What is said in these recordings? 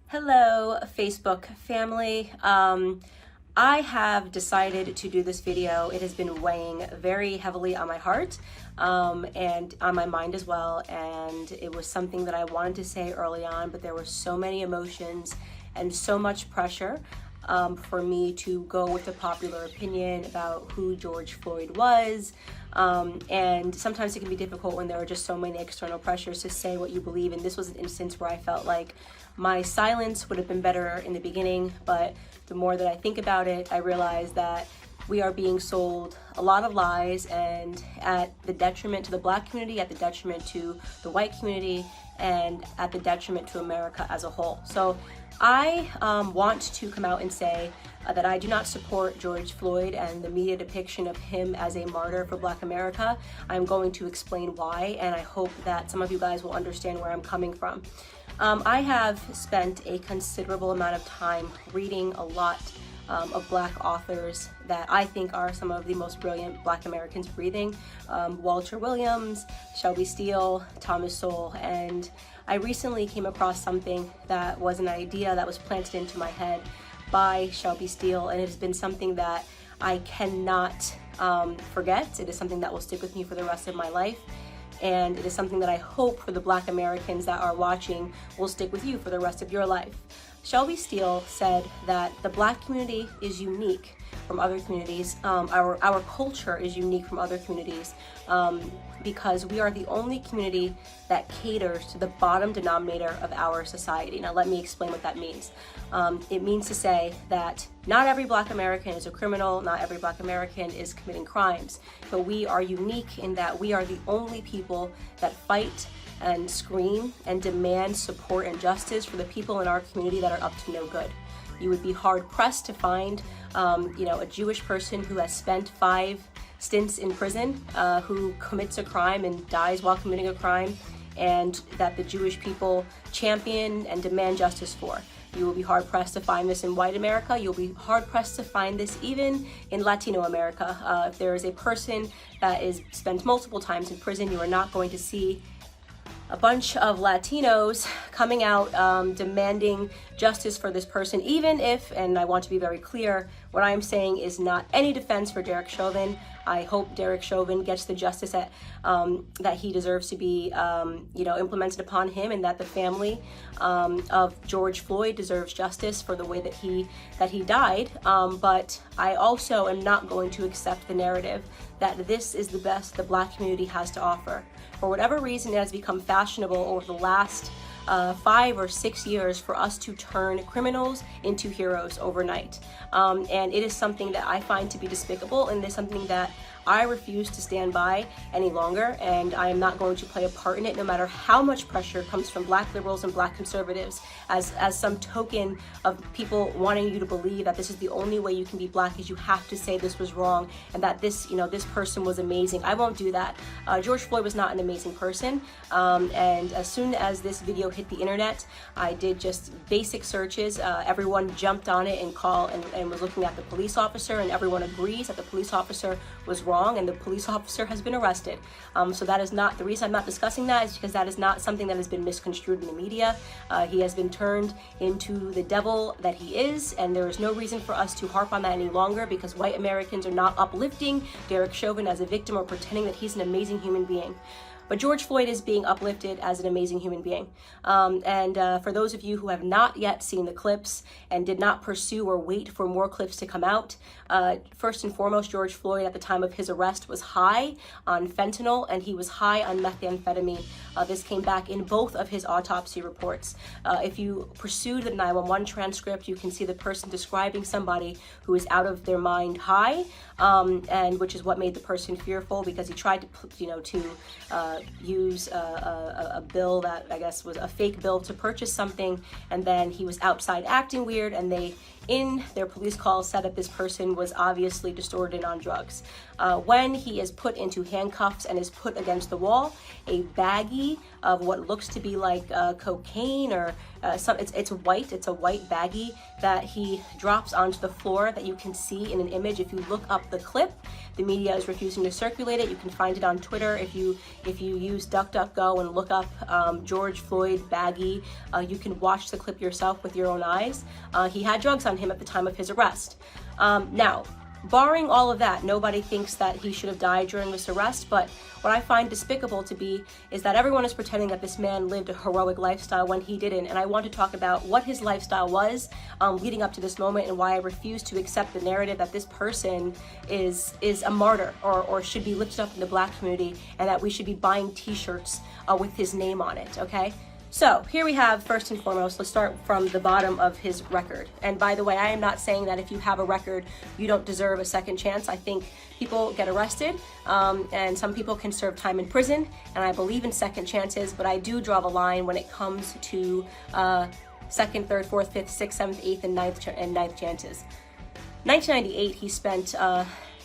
Hello, Facebook family. I have decided to do this video. It has been weighing very heavily on my heart and on my mind as well. And it was something that I wanted to say early on, but there were so many emotions and so much pressure for me to go with the popular opinion about who George Floyd was. And sometimes it can be difficult when there are just so many external pressures to say what you believe. And this was an instance where I felt like my silence would have been better in the beginning, but the more that I think about it, I realize that we are being sold a lot of lies, and at the detriment to the Black community, at the detriment to the white community, and at the detriment to America as a whole. So I want to come out and say that I do not support George Floyd and the media depiction of him as a martyr for Black America. I'm going to explain why, and I hope that some of you guys will understand where I'm coming from. I have spent a considerable amount of time reading a lot of Black authors that I think are some of the most brilliant Black Americans breathing. Walter Williams, Shelby Steele, Thomas Sowell, and I recently came across something that was an idea that was planted into my head by Shelby Steele, and it has been something that I cannot forget. It is something that will stick with me for the rest of my life. And it is something that I hope for the Black Americans that are watching will stick with you for the rest of your life. Shelby Steele said that the Black community is unique from other communities. Our culture is unique from other communities because we are the only community that caters to the bottom denominator of our society. Now let me explain what that means. It means to say that not every Black American is a criminal, not every Black American is committing crimes, but we are unique in that we are the only people that fight and scream and demand support and justice for the people in our community that are up to no good. You would be hard pressed to find a Jewish person who has spent 5 stints in prison, who commits a crime and dies while committing a crime, and that the Jewish people champion and demand justice for. You will be hard pressed to find this in white America. You'll be hard pressed to find this even in Latino America. If there is a person that is spent multiple times in prison, you are not going to see a bunch of Latinos coming out demanding justice for this person, even if, and I want to be very clear, what I'm saying is not any defense for Derek Chauvin. I hope Derek Chauvin gets the justice that he deserves to be implemented upon him, and that the family of George Floyd deserves justice for the way that he died. But I also am not going to accept the narrative that this is the best the Black community has to offer. For whatever reason, it has become fashionable over the last 5 or 6 years for us to turn criminals into heroes overnight. And it is something that I find to be despicable, and it is something that I refuse to stand by any longer, and I am not going to play a part in it, no matter how much pressure comes from Black liberals and Black conservatives as some token of people wanting you to believe that this is the only way you can be Black, is you have to say this was wrong and that this person was amazing. I won't do that. George Floyd was not an amazing person, and as soon as this video hit the internet, I did just basic searches. Everyone jumped on it and was looking at the police officer, and everyone agrees that the police officer was wrong, and the police officer has been arrested. So that is not the reason I'm not discussing that, is because that is not something that has been misconstrued in the media. He has been turned into the devil that he is, and there is no reason for us to harp on that any longer, because white Americans are not uplifting Derek Chauvin as a victim or pretending that he's an amazing human being. But George Floyd is being uplifted as an amazing human being. For those of you who have not yet seen the clips and did not pursue or wait for more clips to come out, first and foremost, George Floyd at the time of his arrest was high on fentanyl, and he was high on methamphetamine. This came back in both of his autopsy reports. If you pursued the 911 transcript, you can see the person describing somebody who is out of their mind high, and which is what made the person fearful, because he tried to use a bill that I guess was a fake bill to purchase something, and then he was outside acting weird, and they in their police call said that this person was obviously distorted on drugs. When he is put into handcuffs and is put against the wall, a baggie of what looks to be like cocaine or it's white. It's a white baggie that he drops onto the floor that you can see in an image. If you look up the clip, the media is refusing to circulate it. You can find it on Twitter. If you use DuckDuckGo and look up George Floyd baggie, you can watch the clip yourself with your own eyes. He had drugs on him at the time of his arrest. Now, barring all of that, nobody thinks that he should have died during this arrest, but what I find despicable to be is that everyone is pretending that this man lived a heroic lifestyle when he didn't, and I want to talk about what his lifestyle was leading up to this moment and why I refuse to accept the narrative that this person is a martyr or should be lifted up in the Black community and that we should be buying t-shirts with his name on it, okay? So here we have, first and foremost, let's start from the bottom of his record. And by the way, I am not saying that if you have a record, you don't deserve a second chance. I think people get arrested and some people can serve time in prison. And I believe in second chances, but I do draw the line when it comes to second, third, fourth, fifth, sixth, seventh, eighth, and ninth chances. 1998, he spent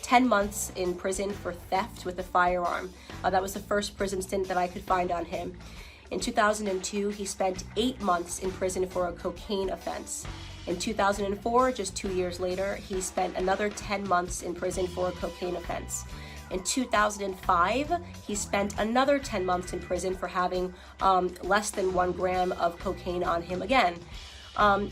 10 months in prison for theft with a firearm. That was the first prison stint that I could find on him. In 2002, he spent 8 months in prison for a cocaine offense. In 2004, just 2 years later, he spent another 10 months in prison for a cocaine offense. In 2005, he spent another 10 months in prison for having less than 1 gram of cocaine on him again.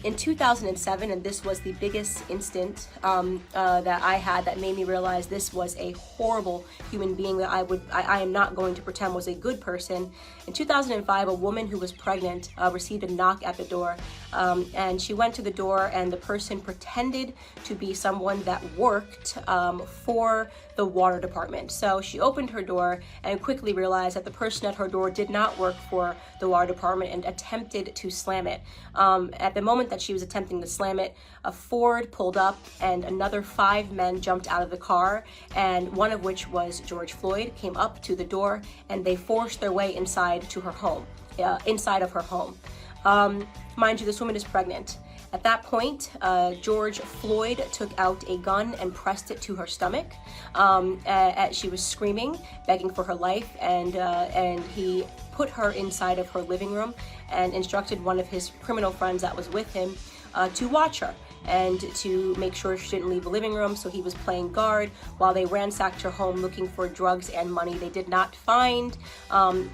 In 2007, and this was the biggest instant that I had that made me realize this was a horrible human being that I am not going to pretend was a good person. In 2005, a woman who was pregnant received a knock at the door, and she went to the door and the person pretended to be someone that worked for the water department. So she opened her door and quickly realized that the person at her door did not work for the water department and attempted to slam it. At the moment that she was attempting to slam it, a Ford pulled up and another 5 men jumped out of the car, and one of which was George Floyd, came up to the door and they forced their way inside to her home, inside of her home. Mind you, this woman is pregnant. At that point, George Floyd took out a gun and pressed it to her stomach. She was screaming, begging for her life, and he put her inside of her living room and instructed one of his criminal friends that was with him to watch her and to make sure she didn't leave the living room. So he was playing guard while they ransacked her home looking for drugs and money. They did not find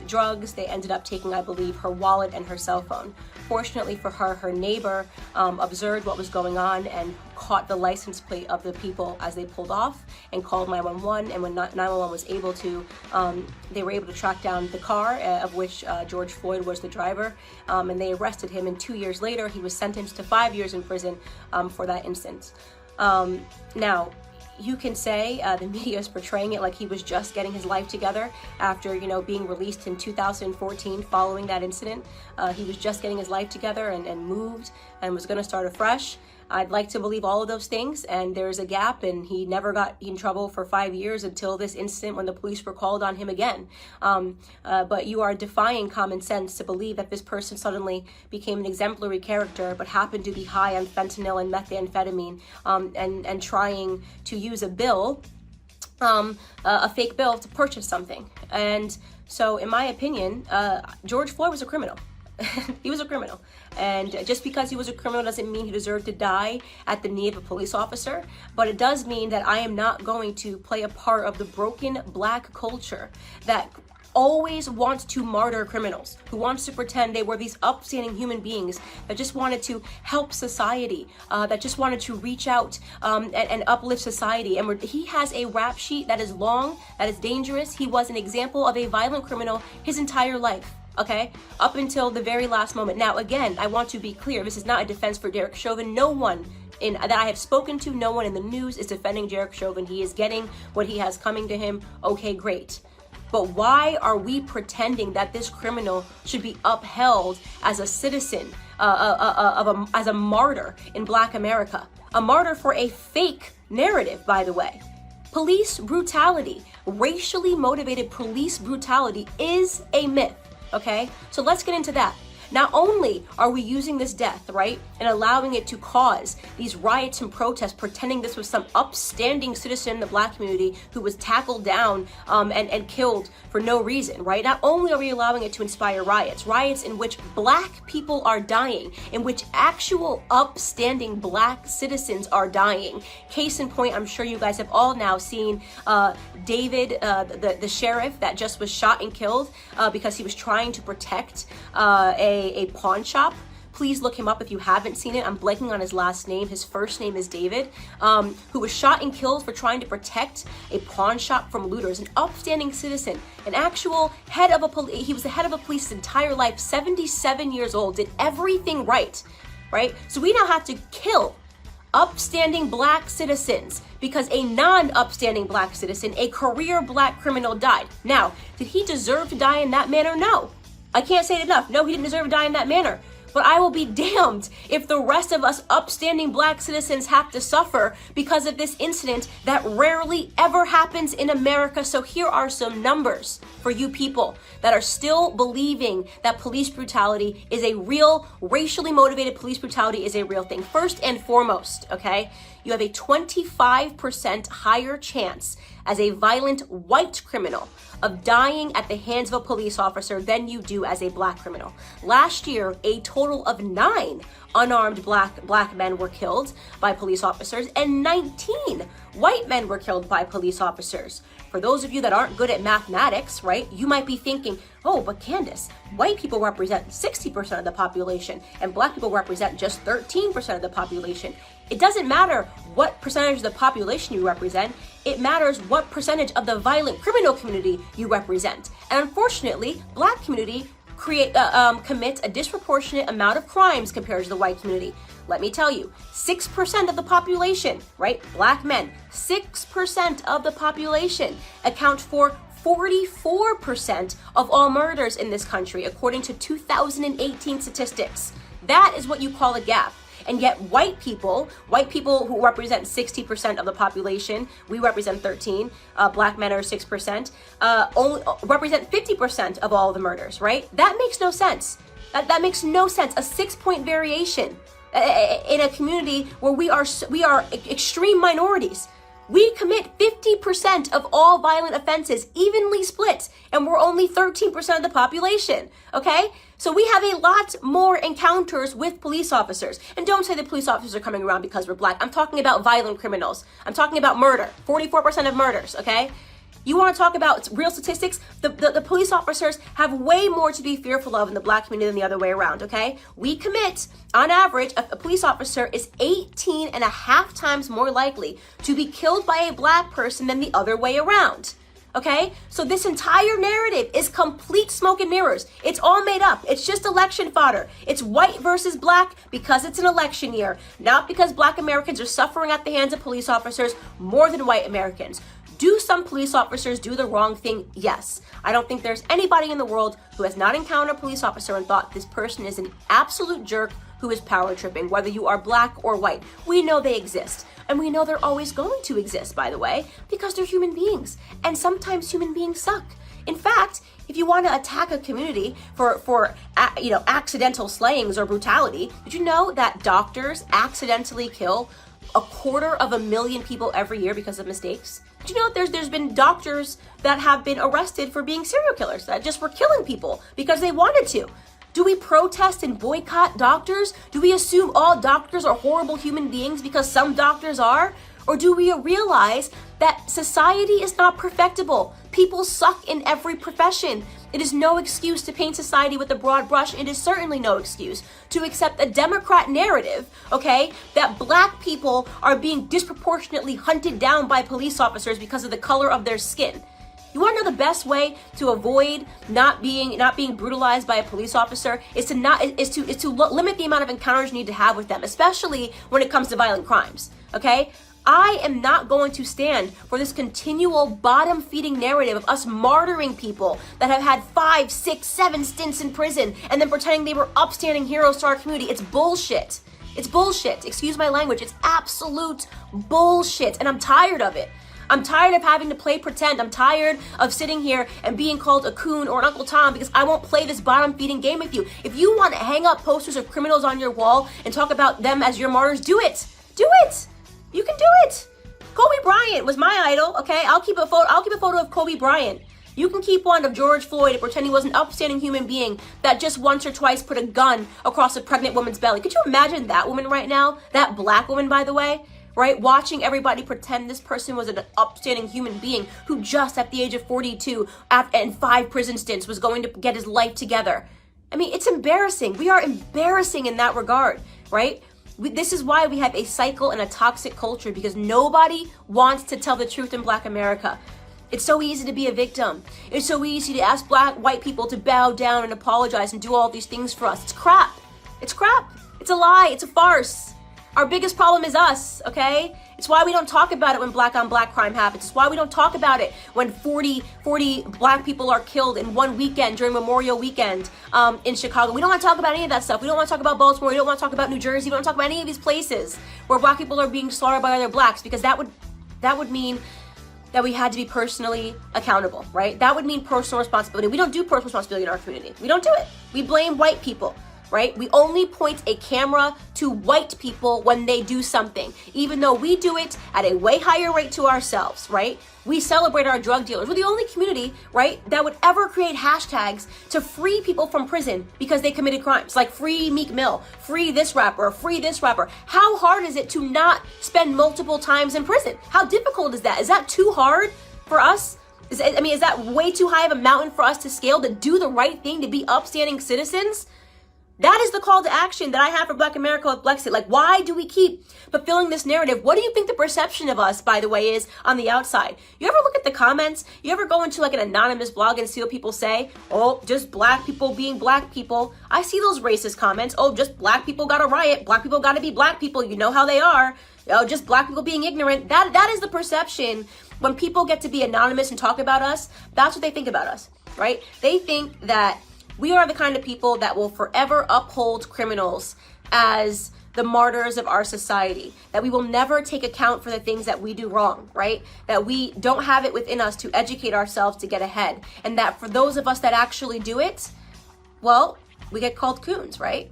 drugs. They ended up taking, I believe, her wallet and her cell phone. Fortunately for her, her neighbor observed what was going on and caught the license plate of the people as they pulled off and called 911. And when 911 was able to, they were able to track down the car of which George Floyd was the driver, and they arrested him. And 2 years later, he was sentenced to 5 years in prison for that instance. Now, you can say the media is portraying it like he was just getting his life together after, being released in 2014 following that incident. He was just getting his life together and moved and was going to start afresh. I'd like to believe all of those things, and there's a gap, and he never got in trouble for 5 years until this incident when the police were called on him again. But you are defying common sense to believe that this person suddenly became an exemplary character but happened to be high on fentanyl and methamphetamine and trying to use a bill, a fake bill, to purchase something. And so in my opinion, George Floyd was a criminal. He was a criminal, and just because he was a criminal doesn't mean he deserved to die at the knee of a police officer, but it does mean that I am not going to play a part of the broken Black culture that always wants to martyr criminals, who wants to pretend they were these upstanding human beings that just wanted to help society, that just wanted to reach out and uplift society. And he has a rap sheet that is long, that is dangerous. He was an example of a violent criminal his entire life. Okay, up until the very last moment. Now, again, I want to be clear. This is not a defense for Derek Chauvin. No one that I have spoken to, no one in the news is defending Derek Chauvin. He is getting what he has coming to him. Okay, great. But why are we pretending that this criminal should be upheld as a citizen, as a martyr in Black America? A martyr for a fake narrative, by the way. Police brutality, racially motivated police brutality is a myth. Okay, so let's get into that. Not only are we using this death, right, and allowing it to cause these riots and protests, pretending this was some upstanding citizen in the Black community who was tackled down and killed for no reason, right? Not only are we allowing it to inspire riots in which Black people are dying, in which actual upstanding Black citizens are dying. Case in point, I'm sure you guys have all now seen David, the sheriff that just was shot and killed because he was trying to protect a pawn shop. Please look him up if you haven't seen it. I'm blanking on his last name. His first name is David, who was shot and killed for trying to protect a pawn shop from looters. An upstanding citizen, an actual head of a police. He was the head of a police his entire life, 77 years old, did everything right? So we now have to kill upstanding Black citizens because a non-upstanding Black citizen, a career Black criminal, died. Now, did he deserve to die in that manner? No. I can't say it enough. No, he didn't deserve to die in that manner. But I will be damned if the rest of us upstanding Black citizens have to suffer because of this incident that rarely ever happens in America. So here are some numbers for you people that are still believing that police brutality is a real, racially motivated police brutality is a real thing. First and foremost, okay, you have a 25% higher chance as a violent white criminal of dying at the hands of a police officer than you do as a Black criminal. Last year, a total of 9 unarmed black men were killed by police officers and 19 white men were killed by police officers. For those of you that aren't good at mathematics, right, you might be thinking, oh, but Candace, white people represent 60% of the population and Black people represent just 13% of the population. It doesn't matter what percentage of the population you represent. It matters what percentage of the violent criminal community you represent. And unfortunately, Black community commits a disproportionate amount of crimes compared to the white community. Let me tell you, 6% of the population, right, Black men, 6% of the population account for 44% of all murders in this country, according to 2018 statistics. That is what you call a gap. And yet white people who represent 60% of the population, we represent 13, Black men are 6%, only represent 50% of all the murders, right? That makes no sense. That makes no sense. A 6-point variation in a community where we are extreme minorities. We commit 50% of all violent offenses, evenly split, and we're only 13% of the population, okay? So we have a lot more encounters with police officers. And don't say the police officers are coming around because we're Black. I'm talking about violent criminals. I'm talking about murder, 44% of murders, okay? You want to talk about real statistics? The police officers have way more to be fearful of in the Black community than the other way around, okay? We commit, on average, a police officer is 18.5 times more likely to be killed by a Black person than the other way around, okay? So this entire narrative is complete smoke and mirrors. It's all made up. It's just election fodder. It's white versus Black because it's an election year, not because Black Americans are suffering at the hands of police officers more than white Americans. Do some police officers do the wrong thing? Yes. I don't think there's anybody in the world who has not encountered a police officer and thought this person is an absolute jerk who is power tripping, whether you are Black or white. We know they exist. And we know they're always going to exist, by the way, because they're human beings. And sometimes human beings suck. In fact, if you want to attack a community for accidental slayings or brutality, did you know that doctors accidentally kill 250,000 people every year because of mistakes? Do you know there's been doctors that have been arrested for being serial killers that just were killing people because they wanted to? Do we protest and boycott doctors? Do we assume all doctors are horrible human beings because some doctors are? Or do we realize that society is not perfectible? People suck in every profession. It is no excuse to paint society with a broad brush. It is certainly no excuse to accept a Democrat narrative, okay, that Black people are being disproportionately hunted down by police officers because of the color of their skin. You want to know the best way to avoid not being brutalized by a police officer is to limit the amount of encounters you need to have with them, especially when it comes to violent crimes, okay? I am not going to stand for this continual bottom-feeding narrative of us martyring people that have had 5, 6, 7 stints in prison and then pretending they were upstanding heroes to our community. It's bullshit. It's bullshit. Excuse my language. It's absolute bullshit, and I'm tired of it. I'm tired of having to play pretend. I'm tired of sitting here and being called a coon or an Uncle Tom because I won't play this bottom-feeding game with you. If you want to hang up posters of criminals on your wall and talk about them as your martyrs, do it. Do it. You can do it. Kobe Bryant was my idol, okay? I'll keep a photo of Kobe Bryant. You can keep one of George Floyd and pretend he was an upstanding human being that just once or twice put a gun across a pregnant woman's belly. Could you imagine that woman right now? That black woman, by the way, right? Watching everybody pretend this person was an upstanding human being who just at the age of 42 and 5 prison stints was going to get his life together. I mean, it's embarrassing. We are embarrassing in that regard, right? This is why we have a cycle and a toxic culture, because nobody wants to tell the truth in Black America. It's so easy to be a victim. It's so easy to ask white people to bow down and apologize and do all these things for us. It's crap. It's crap. It's a lie. It's a farce. Our biggest problem is us, okay? It's why we don't talk about it when black on black crime happens. It's why we don't talk about it when 40 black people are killed in one weekend during Memorial Weekend in Chicago. We don't want to talk about any of that stuff. We don't want to talk about Baltimore. We don't want to talk about New Jersey. We don't want to talk about any of these places where black people are being slaughtered by other blacks, because that would mean that we had to be personally accountable, right? That would mean personal responsibility. We don't do personal responsibility in our community. We don't do it. We blame white people, right? We only point a camera to white people when they do something, even though we do it at a way higher rate to ourselves, right? We celebrate our drug dealers. We're the only community, right, that would ever create hashtags to free people from prison because they committed crimes, like free Meek Mill, free this rapper, free this rapper. How hard is it to not spend multiple times in prison? How difficult is that? Is that too hard for us? Is that way too high of a mountain for us to scale, to do the right thing, to be upstanding citizens? That is the call to action that I have for Black America with Blexit. Like, why do we keep fulfilling this narrative? What do you think the perception of us, by the way, is on the outside? You ever look at the comments? You ever go into like an anonymous blog and see what people say? Oh, just black people being black people. I see those racist comments. Oh, just black people gotta riot. Black people gotta be black people. You know how they are. Oh, just black people being ignorant. That is the perception. When people get to be anonymous and talk about us, that's what they think about us, right? They think that we are the kind of people that will forever uphold criminals as the martyrs of our society, that we will never take account for the things that we do wrong, right? That we don't have it within us to educate ourselves to get ahead. And that for those of us that actually do it, well, we get called coons, right?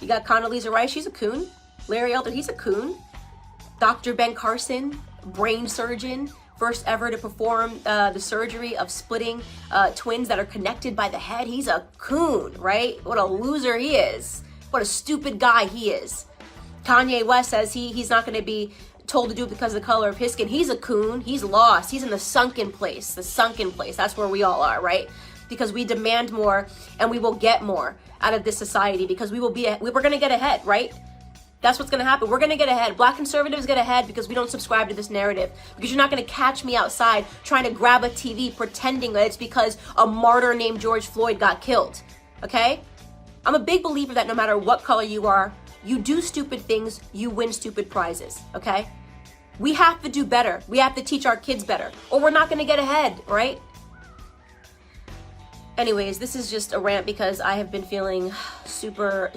You got Condoleezza Rice, she's a coon. Larry Elder, he's a coon. Dr. Ben Carson, brain surgeon, first ever to perform the surgery of splitting twins that are connected by the head. He's a coon, right? What a loser he is. What a stupid guy he is. Kanye West says he's not going to be told to do it because of the color of his skin. He's a coon. He's lost. He's in the sunken place. The sunken place. That's where we all are, right? Because we demand more and we will get more out of this society, because we're going to get ahead, right? That's what's going to happen. We're going to get ahead. Black conservatives get ahead because we don't subscribe to this narrative. Because you're not going to catch me outside trying to grab a TV pretending that it's because a martyr named George Floyd got killed. Okay? I'm a big believer that no matter what color you are, you do stupid things, you win stupid prizes. Okay? We have to do better. We have to teach our kids better, or we're not going to get ahead, right? Anyways, this is just a rant because I have been feeling super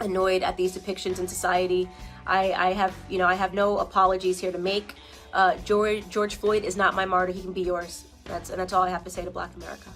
annoyed at these depictions in society. I have no apologies here to make. George Floyd is not my martyr. He can be yours. That's all I have to say to Black America.